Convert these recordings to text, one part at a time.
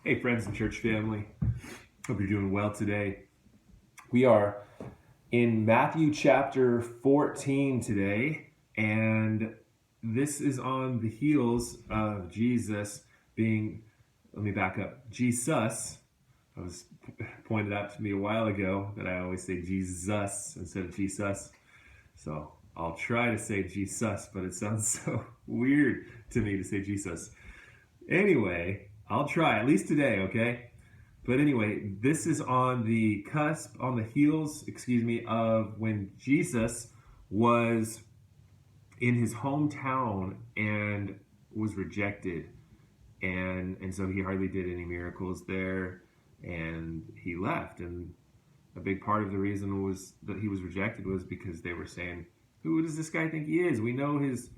Hey, friends and church family. Hope you're doing well today. We are in Matthew chapter 14 today, and this is on the heels of Jesus being, let me back up, Jesus. I was pointed out to me a while ago that I always say Jesus instead of Jesus. So I'll try to say Jesus, but it sounds so weird to me to say Jesus. Anyway, I'll try, at least today, okay? But anyway, this is on the cusp, on the heels, of when Jesus was in his hometown and was rejected. And so he hardly did any miracles there, and he left. And a big part of the reason was that he was rejected was because they were saying, "Who does this guy think he is? We know his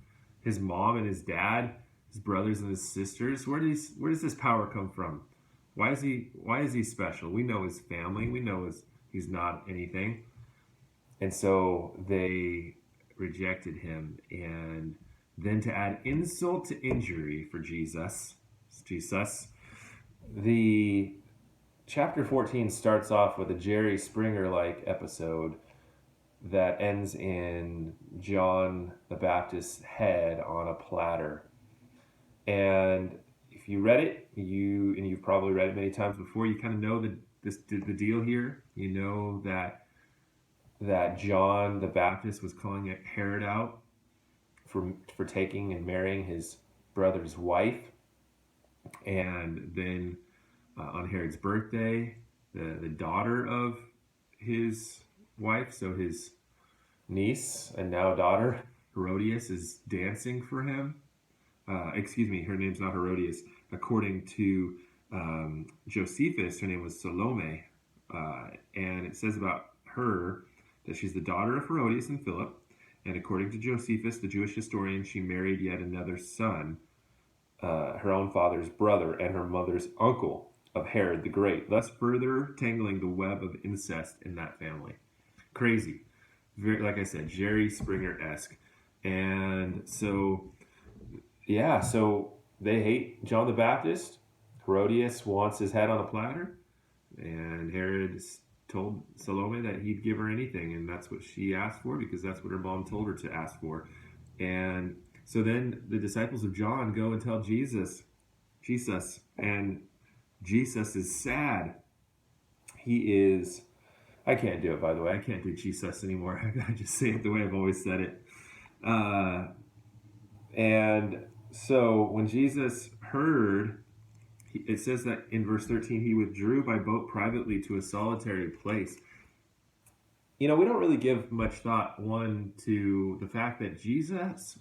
mom and his dad, his brothers and his sisters. Where does this power come from? Why is he special? We know his family. We know he's not anything." And so they rejected him. And then to add insult to injury for Jesus, the chapter 14 starts off with a Jerry Springer like episode that ends in John the Baptist's head on a platter. And if you read it, you've probably read it many times before, you kind of know the deal here. You know that John the Baptist was calling Herod out for taking and marrying his brother's wife, and then on Herod's birthday, the daughter of his wife, so his niece and now daughter Herodias, is dancing for him. Her name's not Herodias. According to Josephus, her name was Salome. And it says about her that she's the daughter of Herodias and Philip. And according to Josephus, the Jewish historian, she married yet another son, her own father's brother and her mother's uncle of Herod the Great, thus further tangling the web of incest in that family. Crazy. Very, like I said, Jerry Springer-esque. And so so they hate John the Baptist. Herodias wants his head on a platter, and Herod told Salome that he'd give her anything, and that's what she asked for because that's what her mom told her to ask for. And so then the disciples of John go and tell Jesus, and Jesus is sad. He is, I can't do it, by the way. I can't do Jesus anymore. I gotta just say it the way I've always said it. And so when Jesus heard, it says that in verse 13, he withdrew by boat privately to a solitary place. We don't really give much thought, one, to the fact that Jesus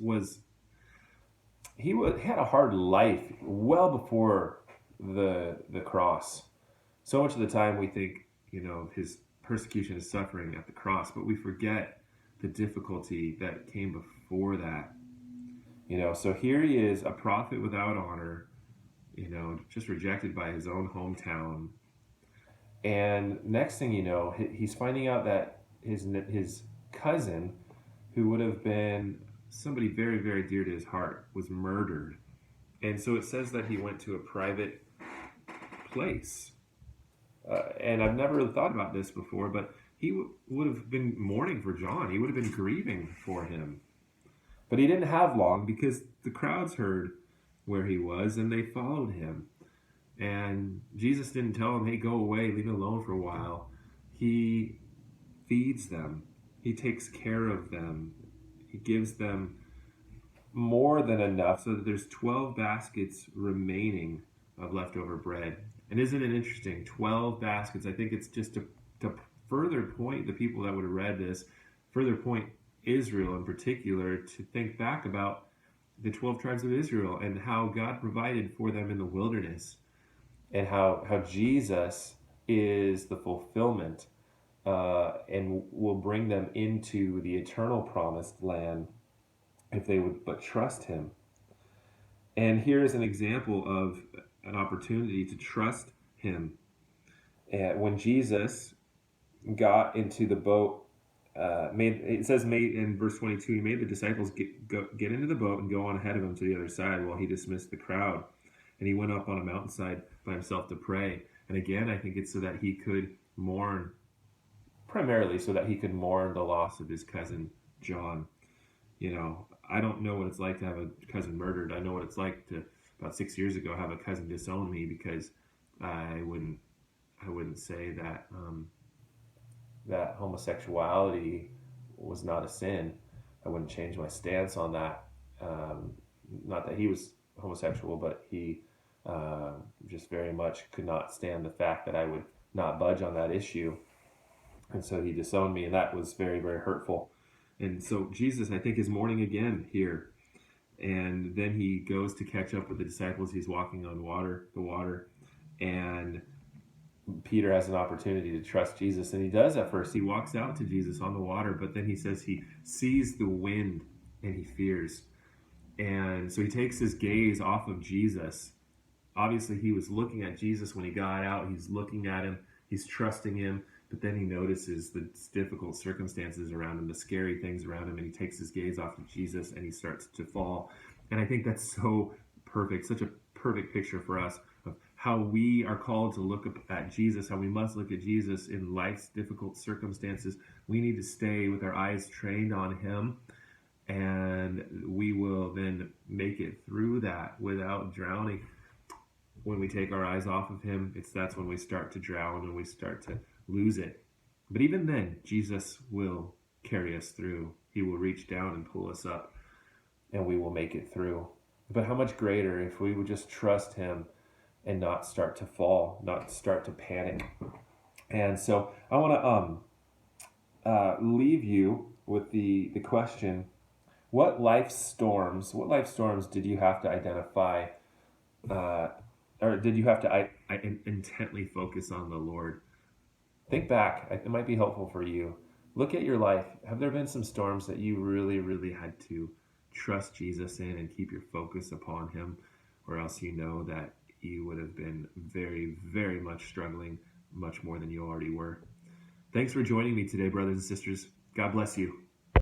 had a hard life well before the cross. So much of the time we think, his persecution is suffering at the cross, but we forget the difficulty that came before that. So here he is, a prophet without honor, just rejected by his own hometown. And next thing you know, he's finding out that his cousin, who would have been somebody very, very dear to his heart, was murdered. And so it says that he went to a private place. And I've never really thought about this before, but he would have been mourning for John. He would have been grieving for him. But he didn't have long because the crowds heard where he was and they followed him. And Jesus didn't tell him, "Hey, go away, leave me alone for a while." He feeds them. He takes care of them. He gives them more than enough so that there's 12 baskets remaining of leftover bread. And isn't it interesting? 12 baskets. I think it's just to further point the people that would have read this, further point Israel in particular, to think back about the 12 tribes of Israel and how God provided for them in the wilderness, and how Jesus is the fulfillment and will bring them into the eternal promised land if they would but trust him. And here's an example of an opportunity to trust him. And when Jesus got into the boat, made in verse 22, he made the disciples get into the boat and go on ahead of him to the other side while he dismissed the crowd. and he went up on a mountainside by himself to pray. And again, I think it's so that he could mourn, primarily so that he could mourn the loss of his cousin John. I don't know what it's like to have a cousin murdered. I know what it's like to, about 6 years ago, have a cousin disown me because I wouldn't say that that homosexuality was not a sin. I wouldn't change my stance on that. Not that he was homosexual, but he just very much could not stand the fact that I would not budge on that issue. And so he disowned me, and that was very, very hurtful. And so Jesus, I think, is mourning again here. And then he goes to catch up with the disciples. He's walking on the water. And Peter has an opportunity to trust Jesus. And he does at first. He walks out to Jesus on the water, but then he says he sees the wind and he fears. And so he takes his gaze off of Jesus. Obviously, he was looking at Jesus when he got out. He's looking at him. He's trusting him. But then he notices the difficult circumstances around him, the scary things around him, and he takes his gaze off of Jesus and he starts to fall. And I think that's so perfect, such a perfect picture for us of how we are called to look at Jesus, how we must look at Jesus in life's difficult circumstances. We need to stay with our eyes trained on him, and we will then make it through that without drowning. When we take our eyes off of him, that's when we start to drown, when we start to lose it. But even then, Jesus will carry us through. He will reach down and pull us up, and we will make it through. But how much greater if we would just trust him and not start to fall, not start to panic. And so I want to leave you with the question, what life storms did you have to identify, or did you have to intently focus on the Lord? Think back. It might be helpful for you. Look at your life. Have there been some storms that you really, really had to trust Jesus in and keep your focus upon him, or else you know that you would have been very, very much struggling, much more than you already were. Thanks for joining me today, brothers and sisters. God bless you.